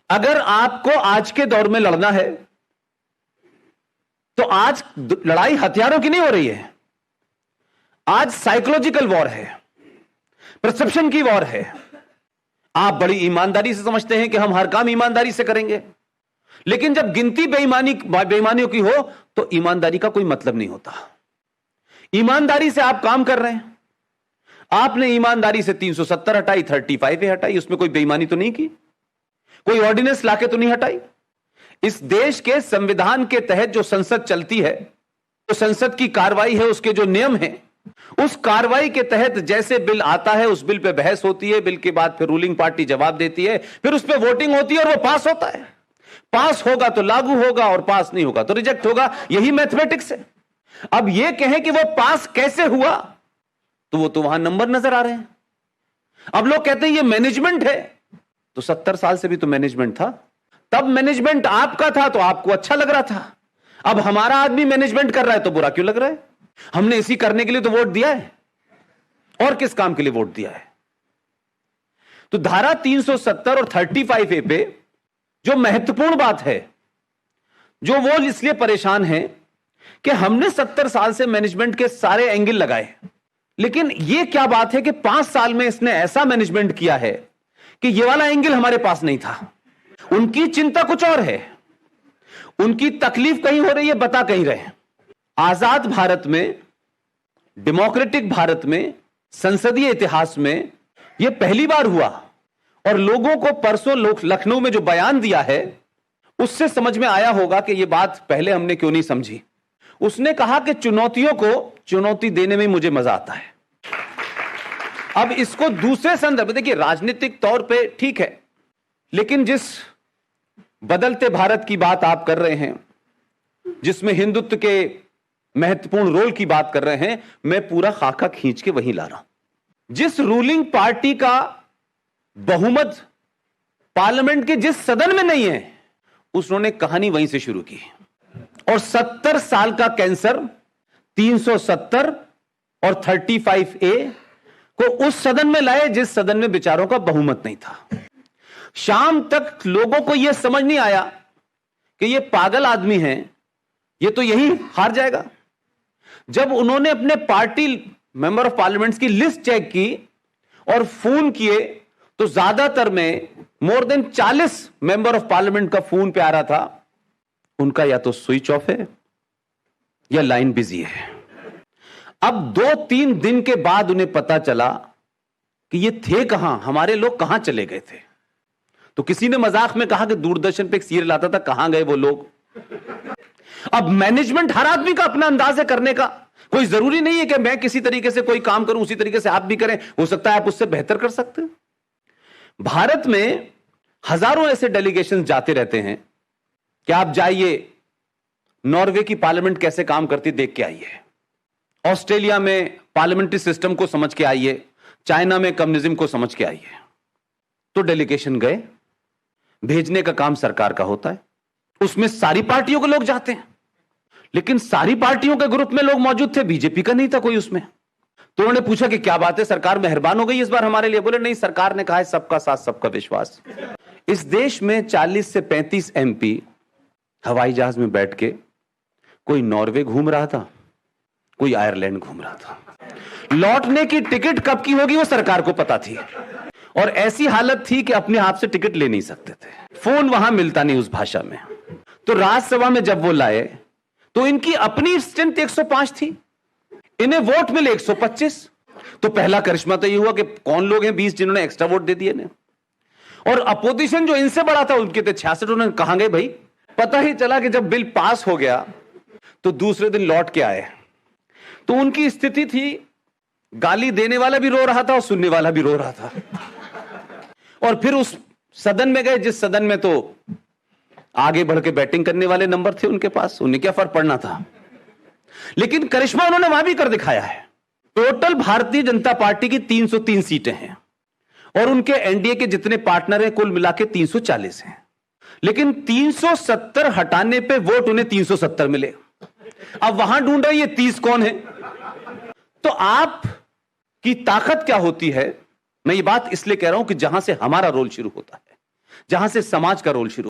अगर आपको आज के दौर में लड़ना है तो आज लड़ाई हथियारों की नहीं हो रही है, आज साइकोलॉजिकल वॉर है, परसेप्शन की वॉर है। आप बड़ी ईमानदारी से समझते हैं कि हम हर काम ईमानदारी से करेंगे, लेकिन जब गिनती बेईमानियों की हो तो ईमानदारी का कोई मतलब नहीं होता। ईमानदारी से आप काम कर रहे हैं, आपने ईमानदारी से 370 हटाई, 35A हटाई, उसमें कोई बेईमानी तो नहीं की, कोई ऑर्डिनेंस लाके तो नहीं हटाई। इस देश के संविधान के तहत जो संसद चलती है, तो संसद की कार्रवाई है, उसके जो नियम हैं, उस कार्रवाई के तहत जैसे बिल आता है उस बिल पे बहस होती है, बिल के बाद फिर रूलिंग पार्टी जवाब देती है, फिर उस पर वोटिंग होती है और वो पास होता है। पास होगा तो लागू होगा और पास नहीं होगा तो रिजेक्ट होगा, यही मैथमेटिक्स है। अब ये कहें कि वो पास कैसे हुआ, तो वो तो वहां नंबर नजर आ रहे हैं। अब लोग कहते हैं ये मैनेजमेंट है, तो 70 साल से भी तो मैनेजमेंट था। तब मैनेजमेंट आपका था तो आपको अच्छा लग रहा था, अब हमारा आदमी मैनेजमेंट कर रहा है तो बुरा क्यों लग रहा है? हमने इसी करने के लिए तो वोट दिया है, और किस काम के लिए वोट दिया है? तो धारा 370 और 35A पे जो महत्वपूर्ण बात है, जो वो इसलिए परेशान है कि हमने 70 साल से मैनेजमेंट के सारे एंगल लगाए, लेकिन ये क्या बात है कि 5 साल में इसने ऐसा मैनेजमेंट किया है कि ये वाला एंगल हमारे पास नहीं था। उनकी चिंता कुछ और है, उनकी तकलीफ कहीं हो रही है, बता कहीं रहे। आजाद भारत में, डेमोक्रेटिक भारत में, संसदीय इतिहास में यह पहली बार हुआ, और लोगों को परसों लखनऊ में जो बयान दिया है उससे समझ में आया होगा कि यह बात पहले हमने क्यों नहीं समझी। उसने कहा कि चुनौतियों को चुनौती देने में मुझे मजा आता है। अब इसको दूसरे संदर्भ में देखिए, राजनीतिक तौर पे ठीक है, लेकिन जिस बदलते भारत की बात आप कर रहे हैं, जिसमें हिंदुत्व के महत्वपूर्ण रोल की बात कर रहे हैं, मैं पूरा खाका खींच के वहीं ला रहा हूं। जिस रूलिंग पार्टी का बहुमत पार्लियामेंट के जिस सदन में नहीं है, उसने कहानी वहीं से शुरू की, और 70 साल का कैंसर 370 और 35A को उस सदन में लाए जिस सदन में विचारों का बहुमत नहीं था। शाम तक लोगों को यह समझ नहीं आया कि यह पागल आदमी है, यह तो यही हार जाएगा। जब उन्होंने अपने पार्टी मेंबर ऑफ पार्लियामेंट की लिस्ट चेक की और फोन किए, तो ज्यादातर में more than 40 member of parliament का फोन पे आ रहा था, उनका या तो स्विच ऑफ है या लाइन बिजी है। अब 2-3 दिन के बाद उन्हें पता चला कि ये थे कहां, हमारे लोग कहां चले गए थे। तो किसी ने मजाक में कहा कि दूरदर्शन पे एक सीरियल आता था, कहां गए वो लोग। अब मैनेजमेंट हर आदमी का अपना अंदाज है करने का, कोई जरूरी नहीं है कि मैं किसी तरीके से कोई काम करूं उसी तरीके से आप भी करें, हो सकता है आप उससे बेहतर कर सकते हैं। भारत में हजारों ऐसे डेलीगेशन जाते रहते हैं कि आप जाइए, नॉर्वे की पार्लियामेंट कैसे काम करती देख के आइए, ऑस्ट्रेलिया में पार्लियामेंट्री सिस्टम को समझ के आइए, चाइना में कम्युनिज्म को समझ के आइए। तो डेलीगेशन गए, भेजने का काम सरकार का होता है, उसमें सारी पार्टियों के लोग जाते हैं, लेकिन सारी पार्टियों के ग्रुप में लोग मौजूद थे, बीजेपी का नहीं था कोई उसमें। तो उन्होंने पूछा कि क्या बात है, सरकार मेहरबान हो गई इस बार हमारे लिए। बोले नहीं, सरकार ने कहा है सबका साथ सबका विश्वास। इस देश में 40 से 35 MP हवाई जहाज में बैठ के, कोई नॉर्वे घूम रहा था, कोई आयरलैंड घूम रहा था। लौटने की टिकट कब की होगी वो सरकार को पता थी, और ऐसी हालत थी कि अपने आप से टिकट ले नहीं सकते थे, फोन वहां मिलता नहीं उस भाषा में। तो राज्यसभा में जब वो लाए तो इनकी अपनी स्ट्रेंथ 105 थी, इन्हें वोट मिले 125। तो पहला करिश्मा तो ये हुआ कि कौन लोग हैं 20 जिन्होंने एक्स्ट्रा वोट दे दिए ने, और अपोजिशन जो इनसे बड़ा था उनके थे 66। उन्होंने कहां गए भाई? पता ही चला कि जब बिल पास हो गया तो दूसरे दिन लौट के आए, तो उनकी स्थिति थी, गाली देने वाला भी रो रहा था और सुनने वाला भी रो रहा था। और फिर उस सदन में गए जिस सदन में तो आगे बढ़ के बैटिंग करने वाले नंबर थे उनके पास, उन्हें क्या फर्क पड़ना था। लेकिन करिश्मा उन्होंने वहां भी कर दिखाया है। टोटल भारतीय जनता पार्टी की 303 सीटें हैं, और उनके एनडीए के जितने पार्टनर हैं कुल मिला के 340 हैं, लेकिन 370 हटाने पे वोट उन्हें 370 मिले। अब वहां ढूंढ रहे ये 30 कौन है। तो आप की ताकत क्या होती है, मैं ये बात इसलिए कह रहा हूं कि जहां से हमारा रोल शुरू होता है, जहां से समाज का रोल शुरू